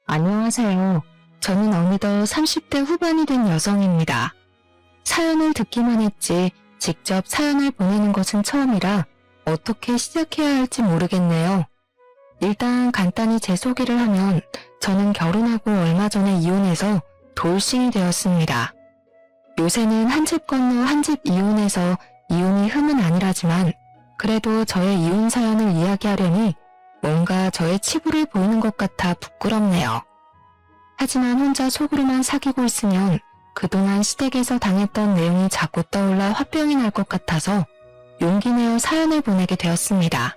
안녕하세요. 저는 어느덧 30대 후반이 된 여성입니다. 사연을 듣기만 했지 직접 사연을 보내는 것은 처음이라 어떻게 시작해야 할지 모르겠네요. 일단 간단히 제 소개를 하면 저는 결혼하고 얼마 전에 이혼해서 돌싱이 되었습니다. 요새는 한 집 건너 한 집 이혼해서 이혼이 흠은 아니라지만 그래도 저의 이혼 사연을 이야기하려니 뭔가 저의 치부를 보이는 것 같아 부끄럽네요. 하지만 혼자 속으로만 사귀고 있으면 그동안 시댁에서 당했던 내용이 자꾸 떠올라 화병이 날 것 같아서 용기 내어 사연을 보내게 되었습니다.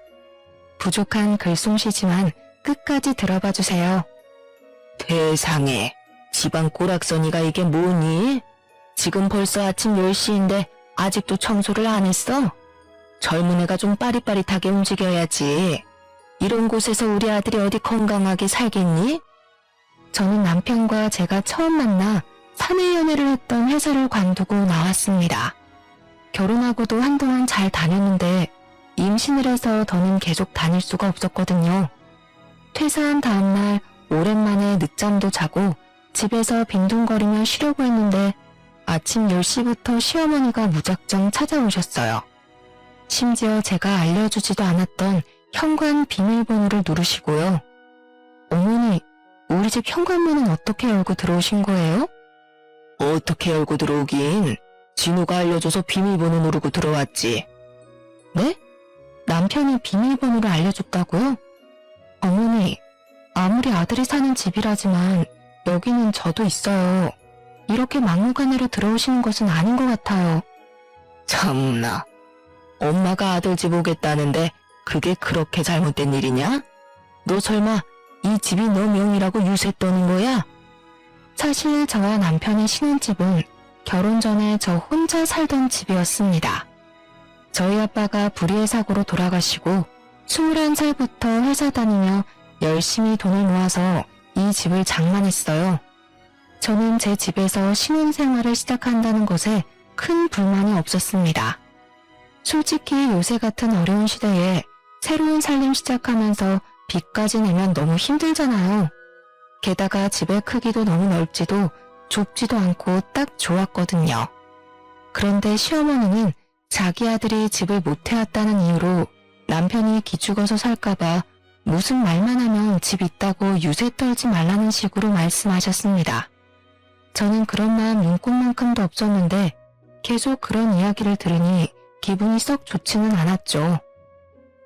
부족한 글솜씨지만 끝까지 들어봐 주세요. 세상에, 집안 꼬락서니가 이게 뭐니? 지금 벌써 아침 10시인데 아직도 청소를 안 했어? 젊은 애가 좀 빠릿빠릿하게 움직여야지. 이런 곳에서 우리 아들이 어디 건강하게 살겠니? 저는 남편과 제가 처음 만나 사내 연애를 했던 회사를 관두고 나왔습니다. 결혼하고도 한동안 잘 다녔는데 임신을 해서 더는 계속 다닐 수가 없었거든요. 퇴사한 다음날 오랜만에 늦잠도 자고 집에서 빈둥거리며 쉬려고 했는데 아침 10시부터 시어머니가 무작정 찾아오셨어요. 심지어 제가 알려주지도 않았던 현관 비밀번호를 누르시고요. 어머니, 우리 집 현관문은 어떻게 열고 들어오신 거예요? 어떻게 열고 들어오긴? 진우가 알려줘서 비밀번호 누르고 들어왔지. 네? 남편이 비밀번호를 알려줬다고요? 어머니, 아무리 아들이 사는 집이라지만 여기는 저도 있어요. 이렇게 막무가내로 들어오시는 것은 아닌 것 같아요. 참나, 엄마가 아들 집 오겠다는데 그게 그렇게 잘못된 일이냐? 너 설마 이 집이 너 명이라고 유세 떠는 거야? 사실 저와 남편의 신혼집은 결혼 전에 저 혼자 살던 집이었습니다. 저희 아빠가 불의의 사고로 돌아가시고 21살부터 회사 다니며 열심히 돈을 모아서 이 집을 장만했어요. 저는 제 집에서 신혼생활을 시작한다는 것에 큰 불만이 없었습니다. 솔직히 요새 같은 어려운 시대에 새로운 살림 시작하면서 빚까지 내면 너무 힘들잖아요. 게다가 집의 크기도 너무 넓지도 좁지도 않고 딱 좋았거든요. 그런데 시어머니는 자기 아들이 집을 못 해왔다는 이유로 남편이 기죽어서 살까봐 무슨 말만 하면 집 있다고 유세 떨지 말라는 식으로 말씀하셨습니다. 저는 그런 마음 눈꼽만큼도 없었는데 계속 그런 이야기를 들으니 기분이 썩 좋지는 않았죠.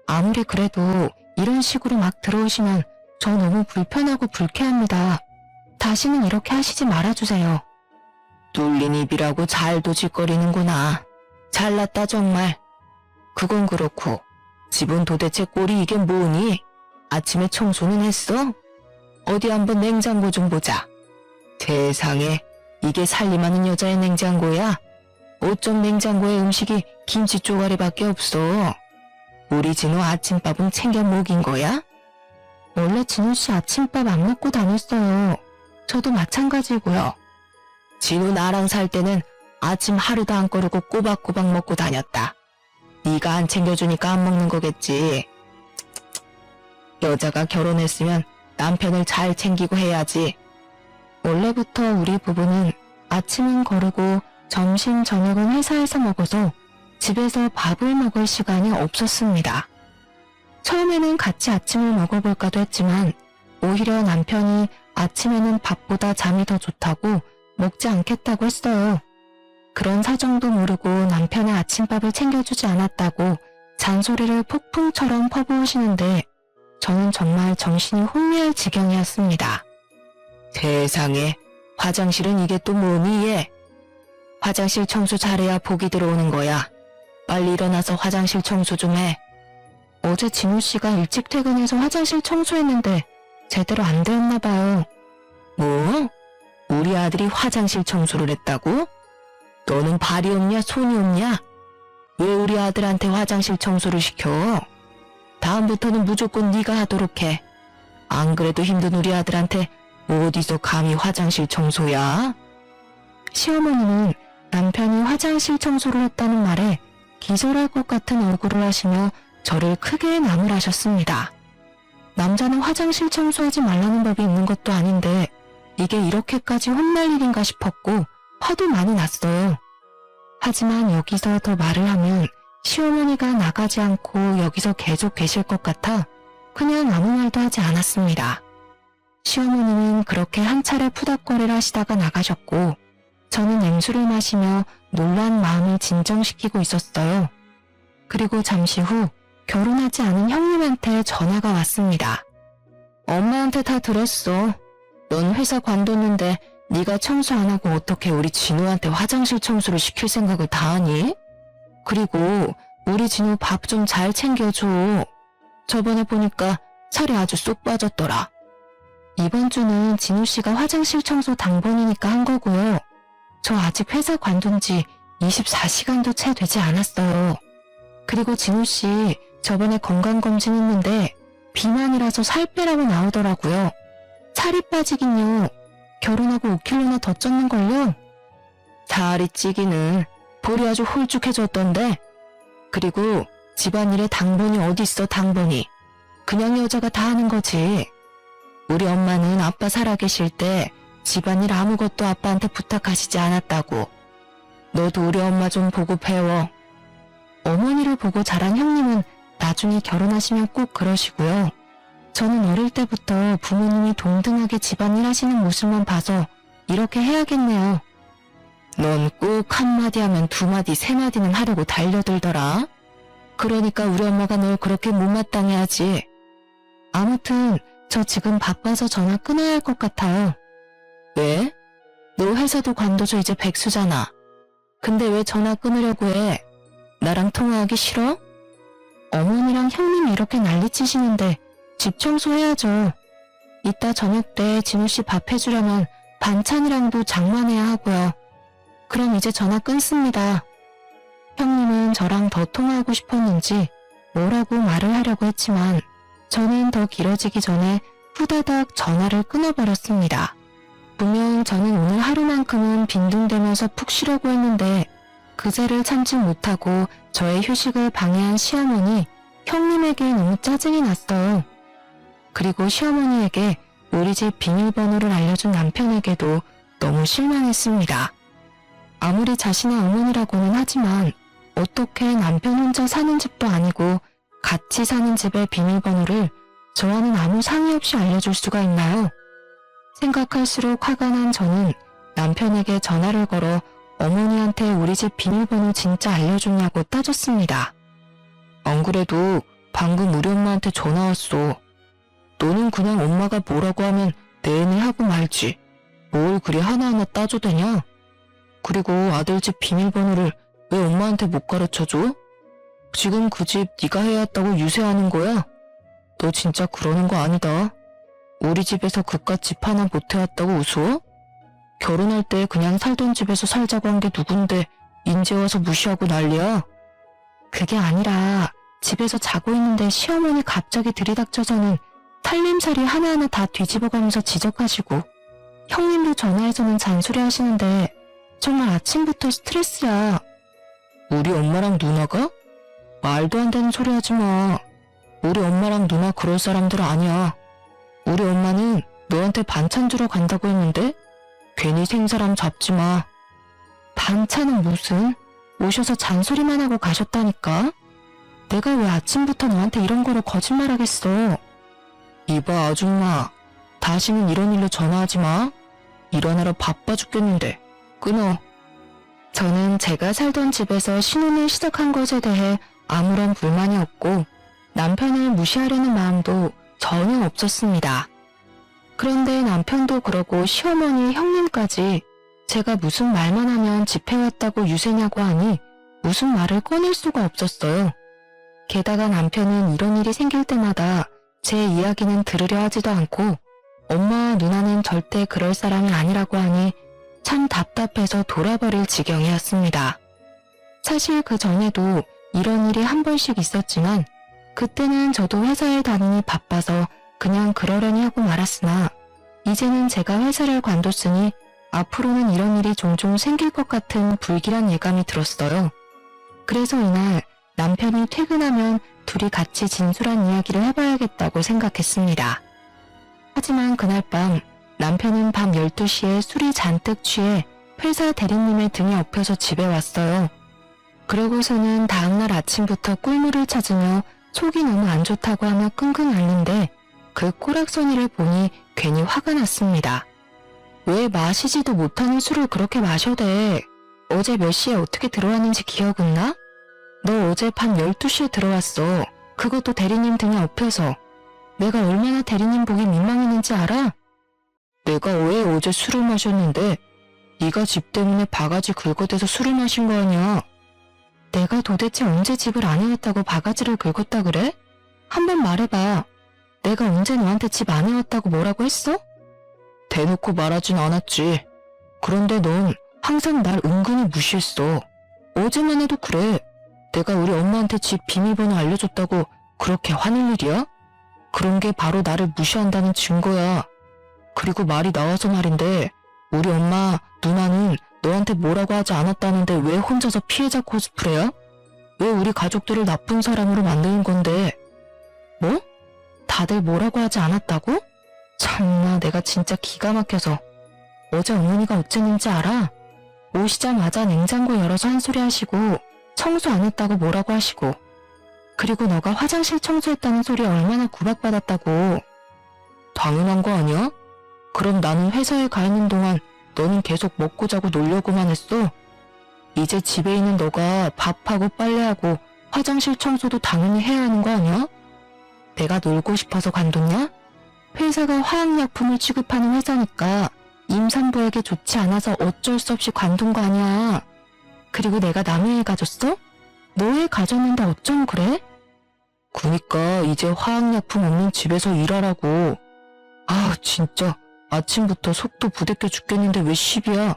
아무리 그래도 이런 식으로 막 들어오시면 저 너무 불편하고 불쾌합니다. 다시는 이렇게 하시지 말아주세요. 뚫린 입이라고 잘 도질거리는구나. 잘났다 정말. 그건 그렇고 집은 도대체 꼴이 이게 뭐니? 아침에 청소는 했어? 어디 한번 냉장고 좀 보자. 세상에, 이게 살림하는 여자의 냉장고야? 어쩜 냉장고에 음식이 김치 쪼가리밖에 없어? 우리 진우 아침밥은 챙겨 먹인 거야? 원래 진우 씨 아침밥 안 먹고 다녔어요. 저도 마찬가지고요. 진우 나랑 살 때는 아침 하루도 안 거르고 꼬박꼬박 먹고 다녔다. 네가 안 챙겨주니까 안 먹는 거겠지. 여자가 결혼했으면 남편을 잘 챙기고 해야지. 원래부터 우리 부부는 아침은 거르고 점심, 저녁은 회사에서 먹어서 집에서 밥을 먹을 시간이 없었습니다. 처음에는 같이 아침을 먹어볼까도 했지만 오히려 남편이 아침에는 밥보다 잠이 더 좋다고 먹지 않겠다고 했어요. 그런 사정도 모르고 남편의 아침밥을 챙겨주지 않았다고 잔소리를 폭풍처럼 퍼부으시는데 저는 정말 정신이 혼미할 지경이었습니다. 세상에, 화장실은 이게 또 뭐니 얘? 화장실 청소 잘해야 복이 들어오는 거야. 빨리 일어나서 화장실 청소 좀 해. 어제 진우 씨가 일찍 퇴근해서 화장실 청소했는데 제대로 안 되었나 봐요. 뭐? 우리 아들이 화장실 청소를 했다고? 너는 발이 없냐 손이 없냐? 왜 우리 아들한테 화장실 청소를 시켜? 다음부터는 무조건 네가 하도록 해. 안 그래도 힘든 우리 아들한테 어디서 감히 화장실 청소야? 시어머니는 남편이 화장실 청소를 했다는 말에 기절할 것 같은 얼굴을 하시며 저를 크게 나무라셨습니다. 남자는 화장실 청소하지 말라는 법이 있는 것도 아닌데 이게 이렇게까지 혼날 일인가 싶었고 화도 많이 났어요. 하지만 여기서 더 말을 하면 시어머니가 나가지 않고 여기서 계속 계실 것 같아 그냥 아무 말도 하지 않았습니다. 시어머니는 그렇게 한 차례 푸닥거리를 하시다가 나가셨고 저는 냉수를 마시며 놀란 마음을 진정시키고 있었어요. 그리고 잠시 후 결혼하지 않은 형님한테 전화가 왔습니다. 엄마한테 다 들었어. 넌 회사 관뒀는데 네가 청소 안 하고 어떻게 우리 진우한테 화장실 청소를 시킬 생각을 다 하니? 그리고 우리 진우 밥 좀 잘 챙겨줘. 저번에 보니까 살이 아주 쏙 빠졌더라. 이번 주는 진우 씨가 화장실 청소 당번이니까 한 거고요. 저 아직 회사 관둔 지 24시간도 채 되지 않았어요. 그리고 진우 씨 저번에 건강검진 했는데 비만이라서 살 빼라고 나오더라고요. 살이 빠지긴요. 결혼하고 5kg나 더 쪘는걸요? 살이 찌기는 볼이 아주 홀쭉해졌던데. 그리고 집안일에 당번이 어딨어 당번이. 그냥 여자가 다 하는 거지. 우리 엄마는 아빠 살아계실 때 집안일 아무것도 아빠한테 부탁하시지 않았다고. 너도 우리 엄마 좀 보고 배워. 어머니를 보고 자란 형님은 나중에 결혼하시면 꼭 그러시고요. 저는 어릴 때부터 부모님이 동등하게 집안일 하시는 모습만 봐서 이렇게 해야겠네요. 넌 꼭 한마디 하면 두마디 세마디는 하려고 달려들더라. 그러니까 우리 엄마가 널 그렇게 못마땅해 하지. 아무튼 저 지금 바빠서 전화 끊어야 할 것 같아요. 왜? 너 회사도 관둬서 이제 백수잖아. 근데 왜 전화 끊으려고 해? 나랑 통화하기 싫어? 어머니랑 형님이 이렇게 난리치시는데 집 청소해야죠. 이따 저녁 때 진우씨 밥 해주려면 반찬이랑도 장만해야 하고요. 그럼 이제 전화 끊습니다. 형님은 저랑 더 통화하고 싶었는지 뭐라고 말을 하려고 했지만 저는 더 길어지기 전에 후다닥 전화를 끊어버렸습니다. 분명 저는 오늘 하루만큼은 빈둥대면서 푹 쉬려고 했는데 그새를 참지 못하고 저의 휴식을 방해한 시어머니, 형님에게 너무 짜증이 났어요. 그리고 시어머니에게 우리 집 비밀번호를 알려준 남편에게도 너무 실망했습니다. 아무리 자신의 어머니라고는 하지만 어떻게 남편 혼자 사는 집도 아니고 같이 사는 집의 비밀번호를 저와는 아무 상의 없이 알려줄 수가 있나요? 생각할수록 화가 난 저는 남편에게 전화를 걸어 어머니한테 우리 집 비밀번호 진짜 알려줬냐고 따졌습니다. 안 그래도 방금 우리 엄마한테 전화 왔어. 너는 그냥 엄마가 뭐라고 하면 내내 하고 말지. 뭘 그리 하나하나 따져대냐? 그리고 아들 집 비밀번호를 왜 엄마한테 못 가르쳐줘? 지금 그 집 네가 해야 했다고 유세하는 거야? 너 진짜 그러는 거 아니다. 우리 집에서 그깟 집 하나 못 해왔다고 우스워? 결혼할 때 그냥 살던 집에서 살자고 한 게 누군데 인제 와서 무시하고 난리야? 그게 아니라 집에서 자고 있는데 시어머니 갑자기 들이닥쳐서는 살림살이 하나하나 다 뒤집어가면서 지적하시고 형님도 전화해서는 잔소리 하시는데 정말 아침부터 스트레스야. 우리 엄마랑 누나가? 말도 안 되는 소리 하지 마. 우리 엄마랑 누나 그럴 사람들 아니야. 우리 엄마는 너한테 반찬 주러 간다고 했는데 괜히 생사람 잡지 마. 반찬은 무슨? 오셔서 잔소리만 하고 가셨다니까? 내가 왜 아침부터 너한테 이런 거로 거짓말하겠어. 이봐 아줌마, 다시는 이런 일로 전화하지 마. 일하느라 바빠 죽겠는데 끊어. 저는 제가 살던 집에서 신혼을 시작한 것에 대해 아무런 불만이 없고 남편을 무시하려는 마음도 전혀 없었습니다. 그런데 남편도 그러고 시어머니 형님까지 제가 무슨 말만 하면 집해왔다고 유세냐고 하니 무슨 말을 꺼낼 수가 없었어요. 게다가 남편은 이런 일이 생길 때마다 제 이야기는 들으려 하지도 않고 엄마와 누나는 절대 그럴 사람이 아니라고 하니 참 답답해서 돌아버릴 지경이었습니다. 사실 그 전에도 이런 일이 한 번씩 있었지만 그때는 저도 회사에 다니니 바빠서 그냥 그러려니 하고 말았으나 이제는 제가 회사를 관뒀으니 앞으로는 이런 일이 종종 생길 것 같은 불길한 예감이 들었어요. 그래서 이날 남편이 퇴근하면 둘이 같이 진솔한 이야기를 해봐야겠다고 생각했습니다. 하지만 그날 밤 남편은 밤 12시에 술이 잔뜩 취해 회사 대리님의 등에 업혀서 집에 왔어요. 그러고서는 다음날 아침부터 꿀물을 찾으며 속이 너무 안 좋다고 하며 끙끙 앓는데 그 꼬락서니를 보니 괜히 화가 났습니다. 왜 마시지도 못하는 술을 그렇게 마셔대? 어제 몇 시에 어떻게 들어왔는지 기억은 나? 너 어제 밤 12시에 들어왔어. 그것도 대리님 등에 업혀서. 내가 얼마나 대리님 보기 민망했는지 알아? 내가 왜 어제 술을 마셨는데 네가 집 때문에 바가지 긁어대서 술을 마신 거 아니야? 내가 도대체 언제 집을 안 해왔다고 바가지를 긁었다 그래? 한번 말해봐. 내가 언제 너한테 집 안 해왔다고 뭐라고 했어? 대놓고 말하진 않았지. 그런데 넌 항상 날 은근히 무시했어. 어제만 해도 그래. 내가 우리 엄마한테 집 비밀번호 알려줬다고 그렇게 화낼 일이야? 그런 게 바로 나를 무시한다는 증거야. 그리고 말이 나와서 말인데 우리 엄마, 누나는 너한테 뭐라고 하지 않았다는데 왜 혼자서 피해자 코스프레야? 왜 우리 가족들을 나쁜 사람으로 만드는 건데? 뭐? 다들 뭐라고 하지 않았다고? 참나 내가 진짜 기가 막혀서. 어제 어머니가 어쨌는지 알아? 오시자마자 냉장고 열어서 한 소리 하시고 청소 안 했다고 뭐라고 하시고 그리고 너가 화장실 청소했다는 소리에 얼마나 구박받았다고. 당연한 거 아니야? 그럼 나는 회사에 가 있는 동안 너는 계속 먹고 자고 놀려고만 했어? 이제 집에 있는 너가 밥하고 빨래하고 화장실 청소도 당연히 해야 하는 거 아니야? 내가 놀고 싶어서 관뒀냐? 회사가 화학약품을 취급하는 회사니까 임산부에게 좋지 않아서 어쩔 수 없이 관둔 거 아니야. 그리고 내가 남의 애 가졌어? 너의 가졌는데 어쩜 그래? 그니까 이제 화학약품 없는 집에서 일하라고. 아 진짜 아침부터 속도 부대껴 죽겠는데 왜 시비야?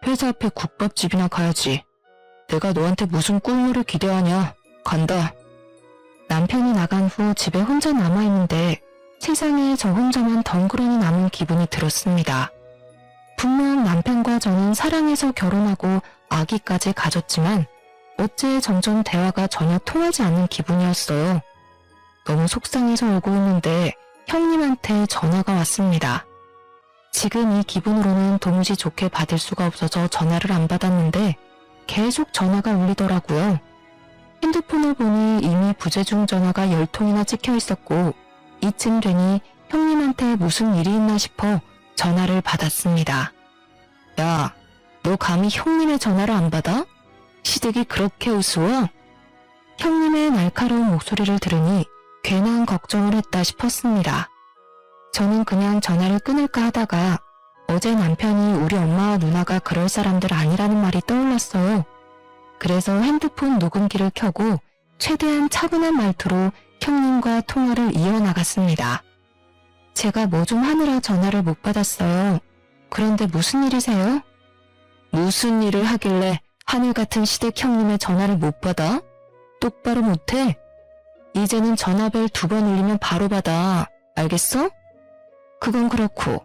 회사 앞에 국밥집이나 가야지. 내가 너한테 무슨 꿀물을 기대하냐. 간다. 남편이 나간 후 집에 혼자 남아있는데 세상에 저 혼자만 덩그러니 남은 기분이 들었습니다. 분명 남편과 저는 사랑해서 결혼하고 아기까지 가졌지만 어째 점점 대화가 전혀 통하지 않는 기분이었어요. 너무 속상해서 울고 있는데 형님한테 전화가 왔습니다. 지금 이 기분으로는 도무지 좋게 받을 수가 없어서 전화를 안 받았는데 계속 전화가 울리더라고요. 핸드폰을 보니 이미 부재중 전화가 10통이나 찍혀 있었고 이쯤 되니 형님한테 무슨 일이 있나 싶어 전화를 받았습니다. 야, 너 감히 형님의 전화를 안 받아? 시댁이 그렇게 우스워? 형님의 날카로운 목소리를 들으니 괜한 걱정을 했다 싶었습니다. 저는 그냥 전화를 끊을까 하다가 어제 남편이 우리 엄마와 누나가 그럴 사람들 아니라는 말이 떠올랐어요. 그래서 핸드폰 녹음기를 켜고 최대한 차분한 말투로 형님과 통화를 이어나갔습니다. 제가 뭐 좀 하느라 전화를 못 받았어요. 그런데 무슨 일이세요? 무슨 일을 하길래 하늘 같은 시댁 형님의 전화를 못 받아? 똑바로 못해? 이제는 전화벨 2번 울리면 바로 받아. 알겠어? 그건 그렇고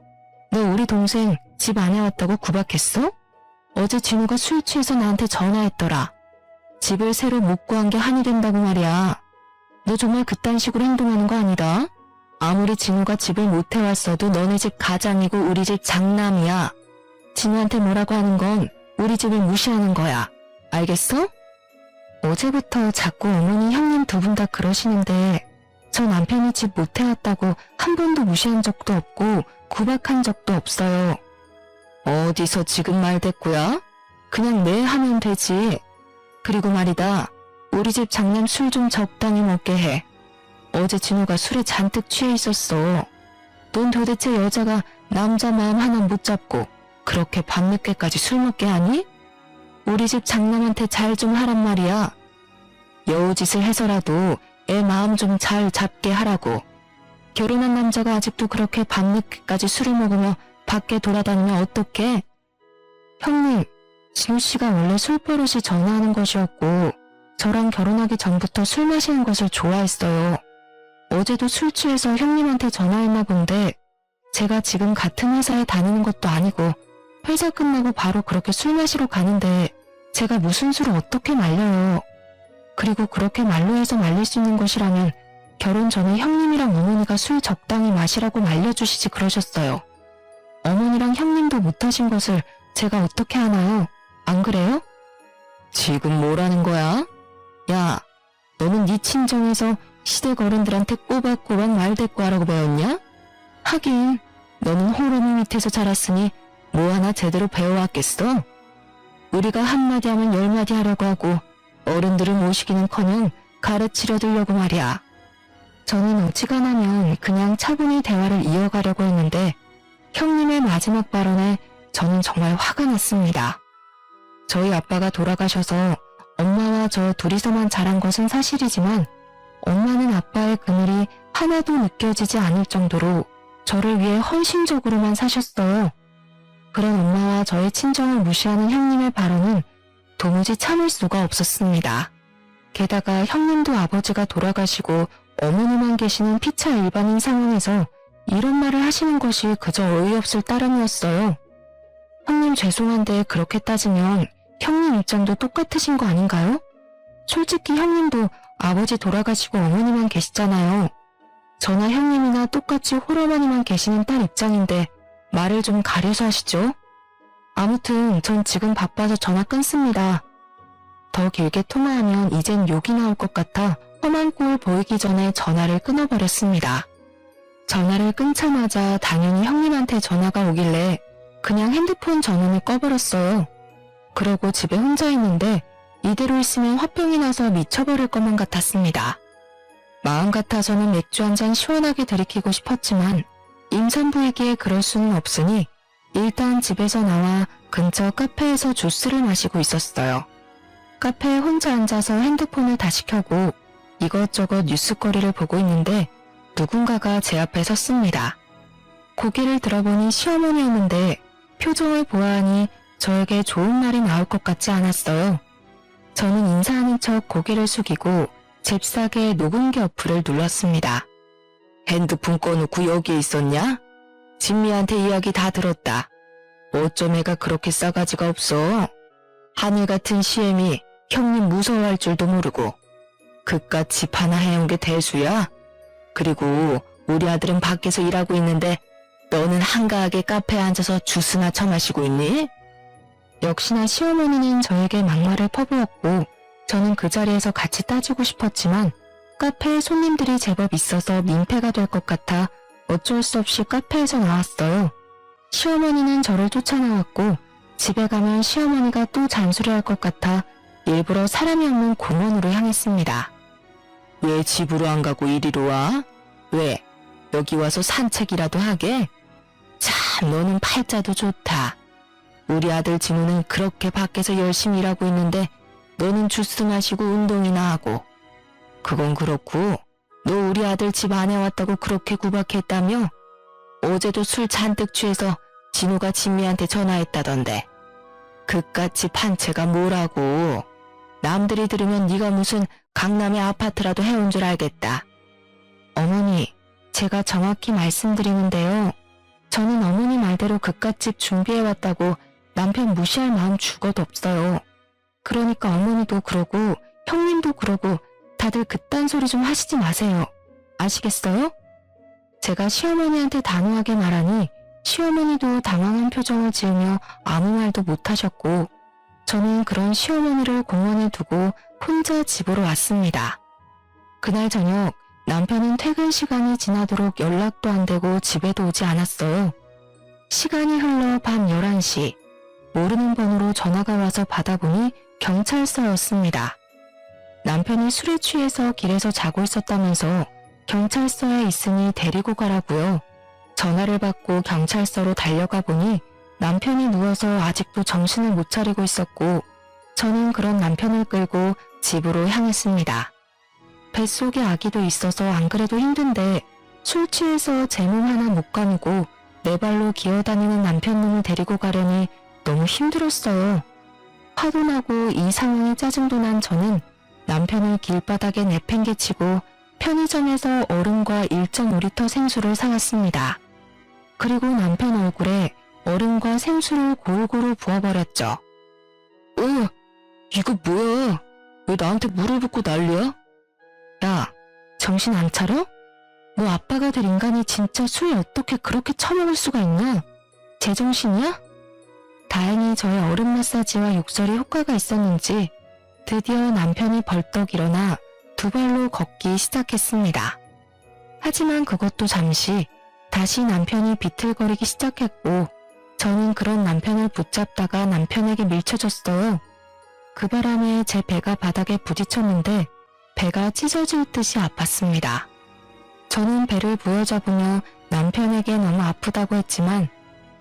너 우리 동생 집 안에 왔다고 구박했어? 어제 진우가 술 취해서 나한테 전화했더라. 집을 새로 못 구한 게 한이 된다고 말이야. 너 정말 그딴 식으로 행동하는 거 아니다. 아무리 진우가 집을 못 해왔어도 너네 집 가장이고 우리 집 장남이야. 진우한테 뭐라고 하는 건 우리 집을 무시하는 거야. 알겠어? 어제부터 자꾸 어머니 형님 2분 다 그러시는데 저 남편이 집 못 해왔다고 한 번도 무시한 적도 없고 구박한 적도 없어요. 어디서 지금 말대꾸야? 그냥 네 하면 되지. 그리고 말이다. 우리 집 장남 술 좀 적당히 먹게 해. 어제 진우가 술에 잔뜩 취해 있었어. 넌 도대체 여자가 남자 마음 하나 못 잡고 그렇게 밤늦게까지 술 먹게 하니? 우리 집 장남한테 잘 좀 하란 말이야. 여우짓을 해서라도 애 마음 좀 잘 잡게 하라고. 결혼한 남자가 아직도 그렇게 밤늦게까지 술을 먹으며 밖에 돌아다니면 어떡해? 형님, 진우씨가 원래 술버릇이 전화하는 것이었고 저랑 결혼하기 전부터 술 마시는 것을 좋아했어요. 어제도 술 취해서 형님한테 전화했나 본데 제가 지금 같은 회사에 다니는 것도 아니고 회사 끝나고 바로 그렇게 술 마시러 가는데 제가 무슨 술을 어떻게 말려요. 그리고 그렇게 말로 해서 말릴 수 있는 것이라면 결혼 전에 형님이랑 어머니가 술 적당히 마시라고 말려주시지 그러셨어요. 어머니랑 형님도 못하신 것을 제가 어떻게 하나요? 안 그래요? 지금 뭐라는 거야? 야, 너는 네 친정에서 시댁 어른들한테 꼬박꼬박 말대꾸하라고 배웠냐? 하긴 너는 호르몬 밑에서 자랐으니 뭐 하나 제대로 배워왔겠어? 우리가 한마디 하면 열마디 하려고 하고 어른들을 모시기는커녕 가르치려 들려고 말이야. 저는 어지간하면 그냥 차분히 대화를 이어가려고 했는데 형님의 마지막 발언에 저는 정말 화가 났습니다. 저희 아빠가 돌아가셔서 엄마와 저 둘이서만 자란 것은 사실이지만 엄마는 아빠의 그늘이 하나도 느껴지지 않을 정도로 저를 위해 헌신적으로만 사셨어요. 그런 엄마와 저의 친정을 무시하는 형님의 발언은 도무지 참을 수가 없었습니다. 게다가 형님도 아버지가 돌아가시고 어머니만 계시는 피차 일반인 상황에서 이런 말을 하시는 것이 그저 어이없을 따름이었어요. 형님 죄송한데 그렇게 따지면 형님 입장도 똑같으신 거 아닌가요? 솔직히 형님도 아버지 돌아가시고 어머니만 계시잖아요. 저나 형님이나 똑같이 홀어머니만 계시는 딸 입장인데 말을 좀 가려서 하시죠. 아무튼 전 지금 바빠서 전화 끊습니다. 더 길게 통화하면 이젠 욕이 나올 것 같아 험한 꼴 보이기 전에 전화를 끊어버렸습니다. 전화를 끊자마자 당연히 형님한테 전화가 오길래 그냥 핸드폰 전원을 꺼버렸어요. 그러고 집에 혼자 있는데 이대로 있으면 화병이 나서 미쳐버릴 것만 같았습니다. 마음 같아서는 맥주 한 잔 시원하게 들이키고 싶었지만 임산부이기에 그럴 수는 없으니 일단 집에서 나와 근처 카페에서 주스를 마시고 있었어요. 카페에 혼자 앉아서 핸드폰을 다시 켜고 이것저것 뉴스거리를 보고 있는데 누군가가 제 앞에 섰습니다. 고개를 들어보니 시어머니였는데 표정을 보아하니 저에게 좋은 말이 나올 것 같지 않았어요. 저는 인사하는 척 고개를 숙이고 잽싸게 녹음기 어플을 눌렀습니다. 핸드폰 꺼놓고 여기에 있었냐? 진미한테 이야기 다 들었다. 어쩜 애가 그렇게 싸가지가 없어? 하늘 같은 시엠이 형님 무서워할 줄도 모르고 그깟 집 하나 해온 게 대수야? 그리고 우리 아들은 밖에서 일하고 있는데 너는 한가하게 카페에 앉아서 주스나 처마시고 있니? 역시나 시어머니는 저에게 막말을 퍼부었고 저는 그 자리에서 같이 따지고 싶었지만 카페에 손님들이 제법 있어서 민폐가 될 것 같아 어쩔 수 없이 카페에서 나왔어요. 시어머니는 저를 쫓아나왔고 집에 가면 시어머니가 또 잔소리할 것 같아 일부러 사람이 없는 공원으로 향했습니다. 왜 집으로 안 가고 이리로 와? 왜? 여기 와서 산책이라도 하게? 참 너는 팔자도 좋다. 우리 아들 진우는 그렇게 밖에서 열심히 일하고 있는데 너는 주스 마시고 운동이나 하고. 그건 그렇고 너 우리 아들 집 안에 왔다고 그렇게 구박했다며? 어제도 술 잔뜩 취해서 진우가 진미한테 전화했다던데. 그깟 집 한 채가 뭐라고. 남들이 들으면 네가 무슨 강남의 아파트라도 해온 줄 알겠다. 어머니, 제가 정확히 말씀드리는데요. 저는 어머니 말대로 그깟 집 준비해왔다고 남편 무시할 마음 죽어도 없어요. 그러니까 어머니도 그러고 형님도 그러고 다들 그딴 소리 좀 하시지 마세요. 아시겠어요? 제가 시어머니한테 단호하게 말하니 시어머니도 당황한 표정을 지으며 아무 말도 못하셨고 저는 그런 시어머니를 공원에 두고 혼자 집으로 왔습니다. 그날 저녁 남편은 퇴근 시간이 지나도록 연락도 안 되고 집에도 오지 않았어요. 시간이 흘러 밤 11시 모르는 번호로 전화가 와서 받아보니 경찰서였습니다. 남편이 술에 취해서 길에서 자고 있었다면서 경찰서에 있으니 데리고 가라고요. 전화를 받고 경찰서로 달려가 보니 남편이 누워서 아직도 정신을 못 차리고 있었고 저는 그런 남편을 끌고 집으로 향했습니다. 뱃속에 아기도 있어서 안 그래도 힘든데 술 취해서 제 몸 하나 못 가누고 네 발로 기어다니는 남편놈을 데리고 가려니 너무 힘들었어요. 화도 나고 이 상황에 짜증도 난 저는 남편을 길바닥에 내팽개치고 편의점에서 얼음과 1.5리터 생수를 사왔습니다. 그리고 남편 얼굴에 얼음과 생수를 골고루 부어버렸죠. 이거 뭐야? 왜 나한테 물을 붓고 난리야? 야, 정신 안 차려? 너 아빠가 될 인간이 진짜 술 어떻게 그렇게 처먹을 수가 있나? 제정신이야? 다행히 저의 얼음 마사지와 욕설이 효과가 있었는지 드디어 남편이 벌떡 일어나 두 발로 걷기 시작했습니다. 하지만 그것도 잠시 다시 남편이 비틀거리기 시작했고 저는 그런 남편을 붙잡다가 남편에게 밀쳐졌어요. 그 바람에 제 배가 바닥에 부딪혔는데 배가 찢어질 듯이 아팠습니다. 저는 배를 부여잡으며 남편에게 너무 아프다고 했지만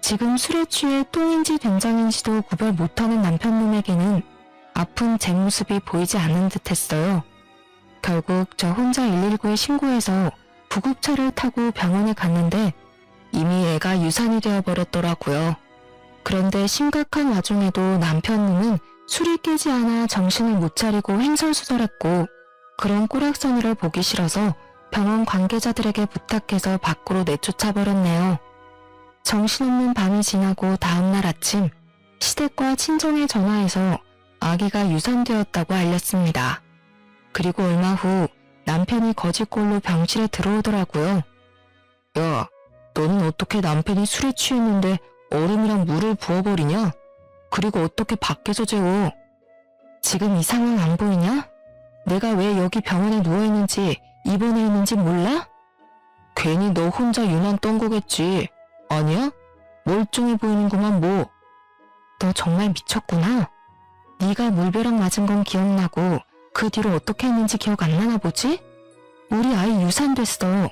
지금 술에 취해 똥인지 된장인지도 구별 못하는 남편 놈에게는 아픈 제 모습이 보이지 않는 듯 했어요. 결국 저 혼자 119에 신고해서 구급차를 타고 병원에 갔는데 이미 애가 유산이 되어버렸더라고요. 그런데 심각한 와중에도 남편 놈은 술이 깨지 않아 정신을 못 차리고 횡설수설했고 그런 꼬락서니를 보기 싫어서 병원 관계자들에게 부탁해서 밖으로 내쫓아버렸네요. 정신없는 밤이 지나고 다음날 아침 시댁과 친정에 전화해서 아기가 유산되었다고 알렸습니다. 그리고 얼마 후 남편이 거짓골로 병실에 들어오더라고요. 야, 너는 어떻게 남편이 술에 취했는데 얼음이랑 물을 부어버리냐? 그리고 어떻게 밖에서 재워? 지금 이 상황 안 보이냐? 내가 왜 여기 병원에 누워있는지 입원해 있는지 몰라? 괜히 너 혼자 유난 떤 거겠지. 아니야? 멀쩡해 보이는구만 뭐. 너 정말 미쳤구나. 네가 물벼락 맞은 건 기억나고 그 뒤로 어떻게 했는지 기억 안 나나 보지? 우리 아이 유산됐어.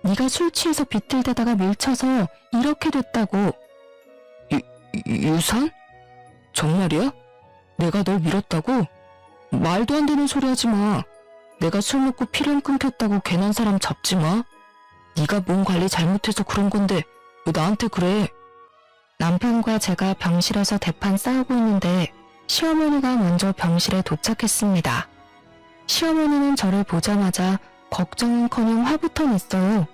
네가 술 취해서 비틀대다가 밀쳐서 이렇게 됐다고. 유산? 정말이야? 내가 널 밀었다고? 말도 안 되는 소리 하지 마. 내가 술 먹고 피를 끊겼다고 괜한 사람 잡지 마. 네가 몸 관리 잘못해서 그런 건데 왜 나한테 그래? 남편과 제가 병실에서 대판 싸우고 있는데 시어머니가 먼저 병실에 도착했습니다. 시어머니는 저를 보자마자 걱정은커녕 화부터 냈어요.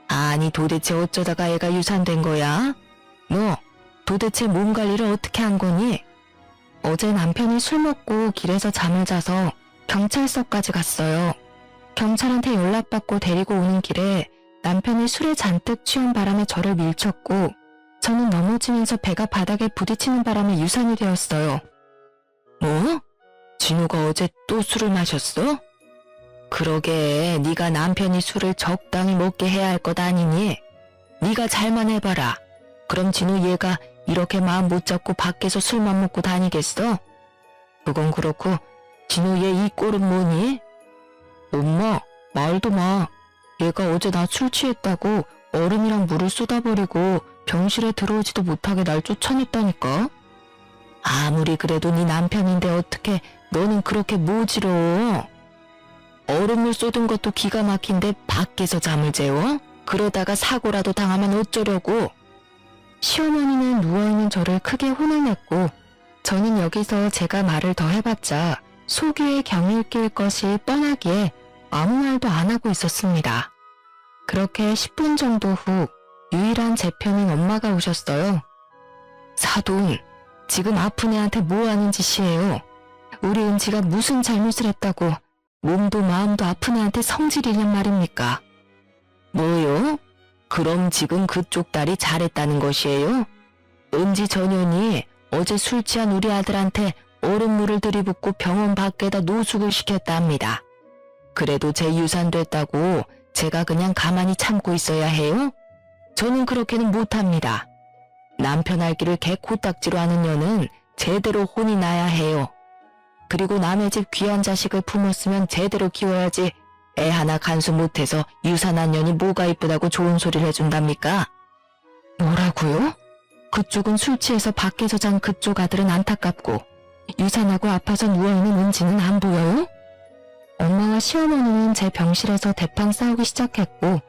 아니 도대체 어쩌다가 애가 유산된 거야? 너 도대체 몸 관리를 어떻게 한 거니? 어제 남편이 술 먹고 길에서 잠을 자서 경찰서까지 갔어요. 경찰한테 연락받고 데리고 오는 길에 남편이 술에 잔뜩 취한 바람에 저를 밀쳤고 저는 넘어지면서 배가 바닥에 부딪히는 바람에 유산이 되었어요. 뭐? 진우가 어제 또 술을 마셨어? 그러게 네가 남편이 술을 적당히 먹게 해야 할 것 아니니? 네가 잘만 해봐라. 그럼 진우 얘가 이렇게 마음 못 잡고 밖에서 술만 먹고 다니겠어? 그건 그렇고 진우 얘 이 꼴은 뭐니? 엄마 말도 마. 얘가 어제 나 술 취했다고 얼음이랑 물을 쏟아버리고 병실에 들어오지도 못하게 날 쫓아냈다니까. 아무리 그래도 네 남편인데 어떻게 너는 그렇게 모지러워? 얼음을 쏟은 것도 기가 막힌데 밖에서 잠을 재워? 그러다가 사고라도 당하면 어쩌려고? 시어머니는 누워있는 저를 크게 혼을 냈고 저는 여기서 제가 말을 더 해봤자 속위에 경을 낄 것이 뻔하기에 아무 말도 안 하고 있었습니다. 그렇게 10분 정도 후 유일한 제 편인 엄마가 오셨어요. 사돈, 지금 아픈 애한테 뭐 하는 짓이에요? 우리 은지가 무슨 잘못을 했다고 몸도 마음도 아픈 애한테 성질이냔 말입니까? 뭐요? 그럼 지금 그쪽 딸이 잘했다는 것이에요? 은지 전현이 어제 술 취한 우리 아들한테 얼음물을 들이붓고 병원 밖에다 노숙을 시켰다 합니다. 그래도 제 유산됐다고 제가 그냥 가만히 참고 있어야 해요? 저는 그렇게는 못합니다. 남편 할 길을 개 코딱지로 하는 년은 제대로 혼이 나야 해요. 그리고 남의 집 귀한 자식을 품었으면 제대로 키워야지 애 하나 간수 못해서 유산한 년이 뭐가 이쁘다고 좋은 소리를 해준답니까? 뭐라고요? 그쪽은 술 취해서 밖에서 잔 그쪽 아들은 안타깝고 유산하고 아파서 누워있는 은지는 안 보여요? 엄마와 시어머니는 제 병실에서 대판 싸우기 시작했고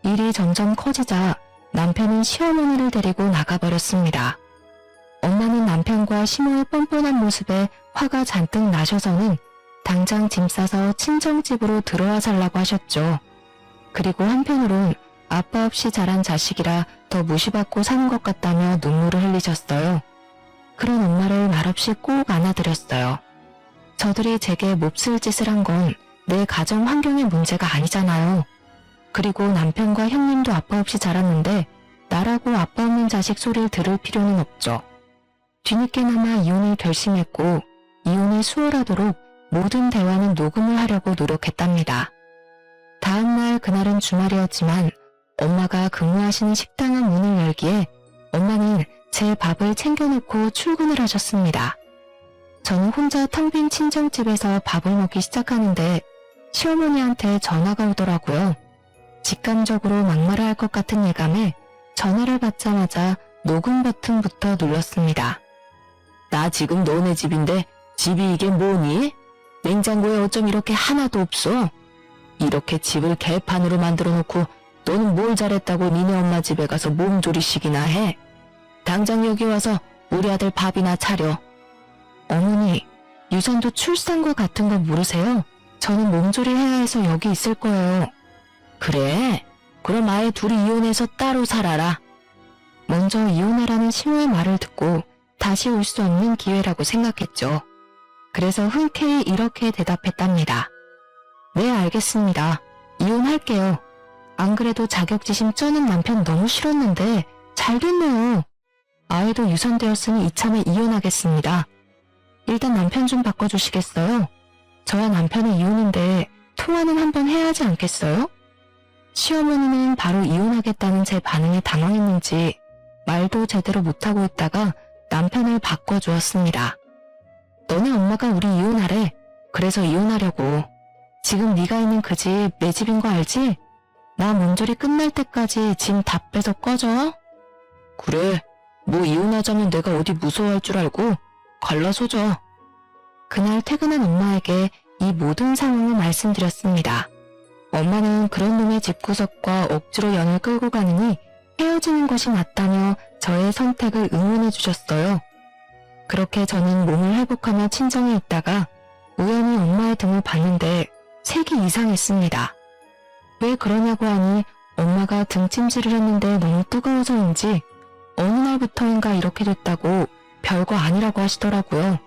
일이 점점 커지자 남편은 시어머니를 데리고 나가버렸습니다. 엄마는 남편과 시모의 뻔뻔한 모습에 화가 잔뜩 나셔서는 당장 짐 싸서 친정집으로 들어와 살라고 하셨죠. 그리고 한편으론 아빠 없이 자란 자식이라 더 무시받고 사는 것 같다며 눈물을 흘리셨어요. 그런 엄마를 말없이 꼭 안아드렸어요. 저들이 제게 몹쓸 짓을 한 건 내 가정 환경의 문제가 아니잖아요. 그리고 남편과 형님도 아빠 없이 자랐는데 나라고 아빠 없는 자식 소리를 들을 필요는 없죠. 뒤늦게나마 이혼을 결심했고 이혼이 수월하도록 모든 대화는 녹음을 하려고 노력했답니다. 다음날 그날은 주말이었지만 엄마가 근무하시는 식당은 문을 열기에 엄마는 제 밥을 챙겨놓고 출근을 하셨습니다. 저는 혼자 텅 빈 친정집에서 밥을 먹기 시작하는데 시어머니한테 전화가 오더라고요. 직감적으로 막말을 할 것 같은 예감에 전화를 받자마자 녹음 버튼부터 눌렀습니다. 나 지금 너네 집인데 집이 이게 뭐니? 냉장고에 어쩜 이렇게 하나도 없어? 이렇게 집을 개판으로 만들어 놓고 너는 뭘 잘했다고 니네 엄마 집에 가서 몸조리식이나 해? 당장 여기 와서 우리 아들 밥이나 차려. 어머니, 유산도 출산과 같은 거 모르세요? 저는 몸조리 해야 해서 여기 있을 거예요. 그래? 그럼 아예 둘이 이혼해서 따로 살아라. 먼저 이혼하라는 시모의 말을 듣고 다시 올 수 없는 기회라고 생각했죠. 그래서 흔쾌히 이렇게 대답했답니다. 네, 알겠습니다. 이혼할게요. 안 그래도 자격지심 쩌는 남편 너무 싫었는데 잘 됐네요. 아이도 유산되었으니 이참에 이혼하겠습니다. 일단 남편 좀 바꿔주시겠어요? 저와 남편의 이혼인데 통화는 한번 해야 하지 않겠어요? 시어머니는 바로 이혼하겠다는 제 반응에 당황했는지 말도 제대로 못하고 있다가 남편을 바꿔주었습니다. 너네 엄마가 우리 이혼하래. 그래서 이혼하려고. 지금 네가 있는 그 집 내 집인 거 알지? 나 몸조리 끝날 때까지 짐 다 빼서 꺼져. 그래, 뭐 이혼하자면 내가 어디 무서워할 줄 알고 갈라서자. 그날 퇴근한 엄마에게 이 모든 상황을 말씀드렸습니다. 엄마는 그런 놈의 집구석과 억지로 연을 끌고 가느니 헤어지는 것이 낫다며 저의 선택을 응원해 주셨어요. 그렇게 저는 몸을 회복하며 친정에 있다가 우연히 엄마의 등을 봤는데 색이 이상했습니다. 왜 그러냐고 하니 엄마가 등찜질을 했는데 너무 뜨거워서인지 어느 날부터인가 이렇게 됐다고 별거 아니라고 하시더라고요.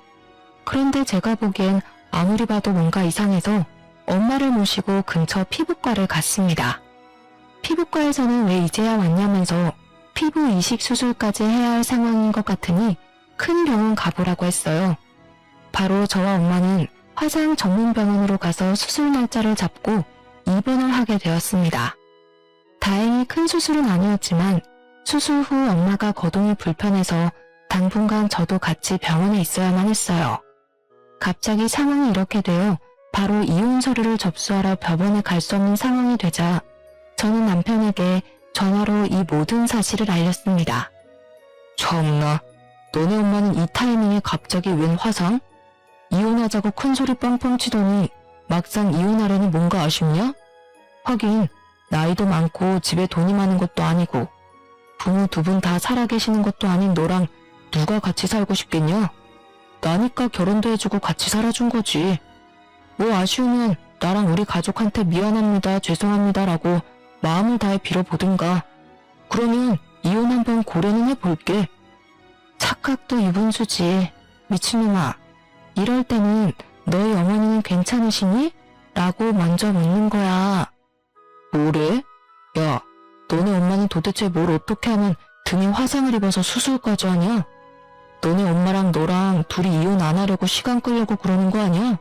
그런데 제가 보기엔 아무리 봐도 뭔가 이상해서 엄마를 모시고 근처 피부과를 갔습니다. 피부과에서는 왜 이제야 왔냐면서 피부 이식 수술까지 해야 할 상황인 것 같으니 큰 병원 가보라고 했어요. 바로 저와 엄마는 화상 전문 병원으로 가서 수술 날짜를 잡고 입원을 하게 되었습니다. 다행히 큰 수술은 아니었지만 수술 후 엄마가 거동이 불편해서 당분간 저도 같이 병원에 있어야만 했어요. 갑자기 상황이 이렇게 되어 바로 이혼 서류를 접수하러 병원에 갈 수 없는 상황이 되자 저는 남편에게 전화로 이 모든 사실을 알렸습니다. 참나, 너네 엄마는 이 타이밍에 갑자기 웬 화상? 이혼하자고 큰소리 뻥뻥 치더니 막상 이혼하려니 뭔가 아쉽냐? 하긴 나이도 많고 집에 돈이 많은 것도 아니고 부모 두 분 다 살아계시는 것도 아닌 너랑 누가 같이 살고 싶겠냐? 나니까 결혼도 해주고 같이 살아준 거지. 뭐 아쉬우면 나랑 우리 가족한테 미안합니다, 죄송합니다라고 마음을 다해 빌어보든가. 그러면 이혼 한번 고려는 해볼게. 착각도 유분수지. 미친놈아. 이럴 때는 너희 어머니는 괜찮으시니? 라고 먼저 묻는 거야. 뭐래? 야, 너네 엄마는 도대체 뭘 어떻게 하면 등에 화상을 입어서 수술까지 하냐? 너네 엄마랑 너랑 둘이 이혼 안 하려고 시간 끌려고 그러는 거 아니야?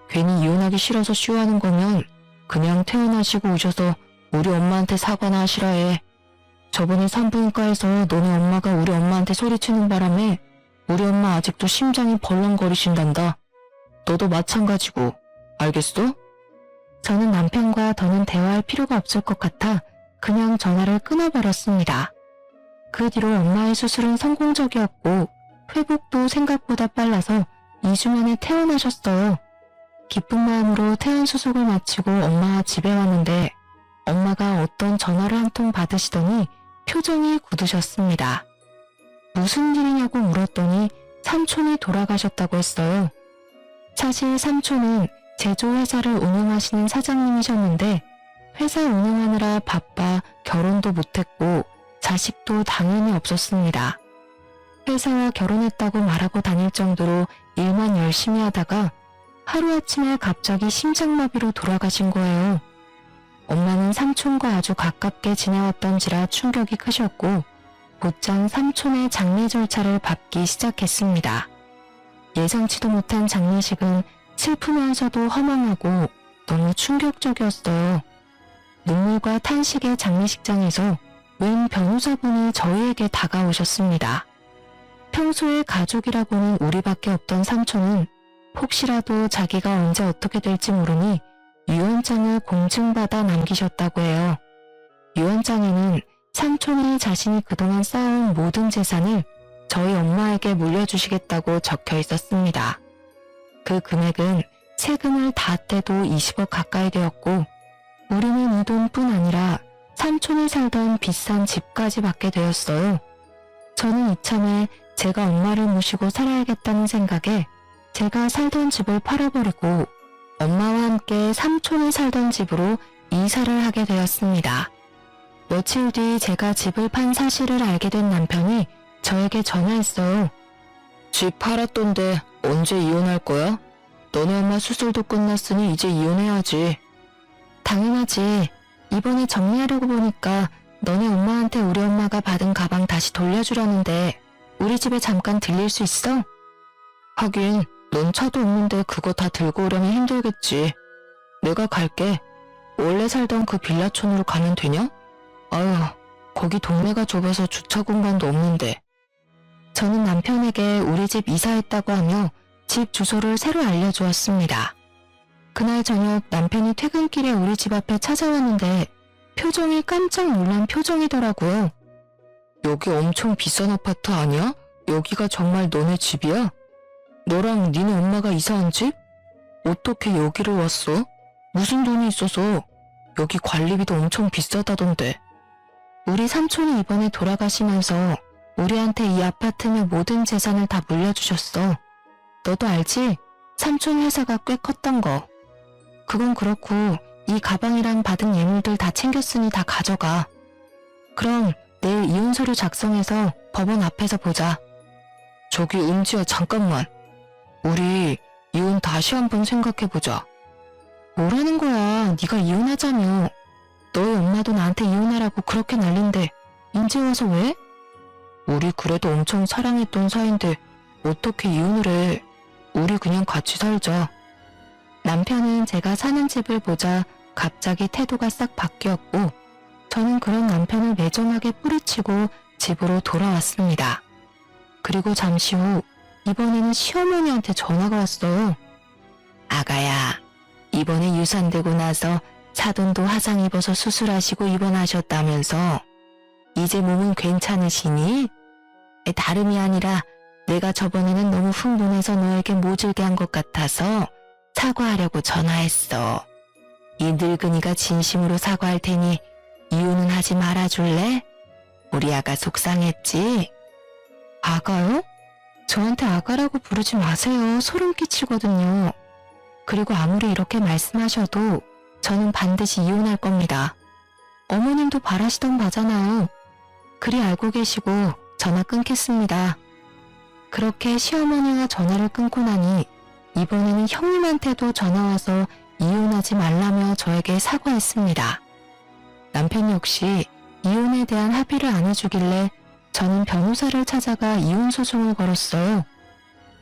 괜히 이혼하기 싫어서 쉬워하는 거면 그냥 퇴원하시고 오셔서 우리 엄마한테 사과나 하시라 해. 저번에 산부인과에서 너네 엄마가 우리 엄마한테 소리치는 바람에 우리 엄마 아직도 심장이 벌렁거리신단다. 너도 마찬가지고, 알겠어? 저는 남편과 더는 대화할 필요가 없을 것 같아 그냥 전화를 끊어버렸습니다. 그 뒤로 엄마의 수술은 성공적이었고 회복도 생각보다 빨라서 2주 만에 퇴원하셨어요. 기쁜 마음으로 퇴원 수속을 마치고 엄마와 집에 왔는데 엄마가 어떤 전화를 한 통 받으시더니 표정이 굳으셨습니다. 무슨 일이냐고 물었더니 삼촌이 돌아가셨다고 했어요. 사실 삼촌은 제조회사를 운영하시는 사장님이셨는데 회사 운영하느라 바빠 결혼도 못했고 자식도 당연히 없었습니다. 회사와 결혼했다고 말하고 다닐 정도로 일만 열심히 하다가 하루아침에 갑자기 심장마비로 돌아가신 거예요. 엄마는 삼촌과 아주 가깝게 지내왔던지라 충격이 크셨고 곧장 삼촌의 장례 절차를 밟기 시작했습니다. 예상치도 못한 장례식은 슬프면서도 허망하고 너무 충격적이었어요. 눈물과 탄식의 장례식장에서 웬 변호사분이 저희에게 다가오셨습니다. 평소에 가족이라고는 우리밖에 없던 삼촌은 혹시라도 자기가 언제 어떻게 될지 모르니 유언장을 공증받아 남기셨다고 해요. 유언장에는 삼촌이 자신이 그동안 쌓아온 모든 재산을 저희 엄마에게 물려주시겠다고 적혀 있었습니다. 그 금액은 세금을 다 떼도 20억 가까이 되었고 우리는 이 돈뿐 아니라 삼촌이 살던 비싼 집까지 받게 되었어요. 저는 이참에 제가 엄마를 모시고 살아야겠다는 생각에 제가 살던 집을 팔아버리고 엄마와 함께 삼촌이 살던 집으로 이사를 하게 되었습니다. 며칠 뒤 제가 집을 판 사실을 알게 된 남편이 저에게 전화했어요. 집 팔았던데 언제 이혼할 거야? 너네 엄마 수술도 끝났으니 이제 이혼해야지. 당연하지. 이번에 정리하려고 보니까 너네 엄마한테 우리 엄마가 받은 가방 다시 돌려주려는데 우리 집에 잠깐 들릴 수 있어? 하긴 넌 차도 없는데 그거 다 들고 오려면 힘들겠지. 내가 갈게. 원래 살던 그 빌라촌으로 가면 되냐? 아유, 거기 동네가 좁아서 주차 공간도 없는데. 저는 남편에게 우리 집 이사했다고 하며 집 주소를 새로 알려주었습니다. 그날 저녁 남편이 퇴근길에 우리 집 앞에 찾아왔는데 표정이 깜짝 놀란 표정이더라고요. 여기 엄청 비싼 아파트 아니야? 여기가 정말 너네 집이야? 너랑 니네 엄마가 이사한 집? 어떻게 여기를 왔어? 무슨 돈이 있어서? 여기 관리비도 엄청 비싸다던데. 우리 삼촌이 이번에 돌아가시면서 우리한테 이 아파트며 모든 재산을 다 물려주셨어. 너도 알지? 삼촌 회사가 꽤 컸던 거. 그건 그렇고 이 가방이랑 받은 예물들 다 챙겼으니 다 가져가. 그럼 내일 이혼 서류 작성해서 법원 앞에서 보자. 저기 은지야, 잠깐만. 우리 이혼 다시 한번 생각해보자. 뭐라는 거야? 네가 이혼하자며. 너희 엄마도 나한테 이혼하라고 그렇게 난린데 이제 와서 왜? 우리 그래도 엄청 사랑했던 사이인데 어떻게 이혼을 해. 우리 그냥 같이 살자. 남편은 제가 사는 집을 보자 갑자기 태도가 싹 바뀌었고 저는 그런 남편을 매정하게 뿌리치고 집으로 돌아왔습니다. 그리고 잠시 후 이번에는 시어머니한테 전화가 왔어요. 아가야, 이번에 유산되고 나서 사돈도 화상 입어서 수술하시고 입원하셨다면서 이제 몸은 괜찮으시니? 다름이 아니라 내가 저번에는 너무 흥분해서 너에게 모질게 한 것 같아서 사과하려고 전화했어. 이 늙은이가 진심으로 사과할 테니 이혼은 하지 말아줄래? 우리 아가 속상했지? 아가요? 저한테 아가라고 부르지 마세요. 소름 끼치거든요. 그리고 아무리 이렇게 말씀하셔도 저는 반드시 이혼할 겁니다. 어머님도 바라시던 바잖아요. 그리 알고 계시고 전화 끊겠습니다. 그렇게 시어머니와 전화를 끊고 나니 이번에는 형님한테도 전화와서 이혼하지 말라며 저에게 사과했습니다. 남편 역시 이혼에 대한 합의를 안 해주길래 저는 변호사를 찾아가 이혼 소송을 걸었어요.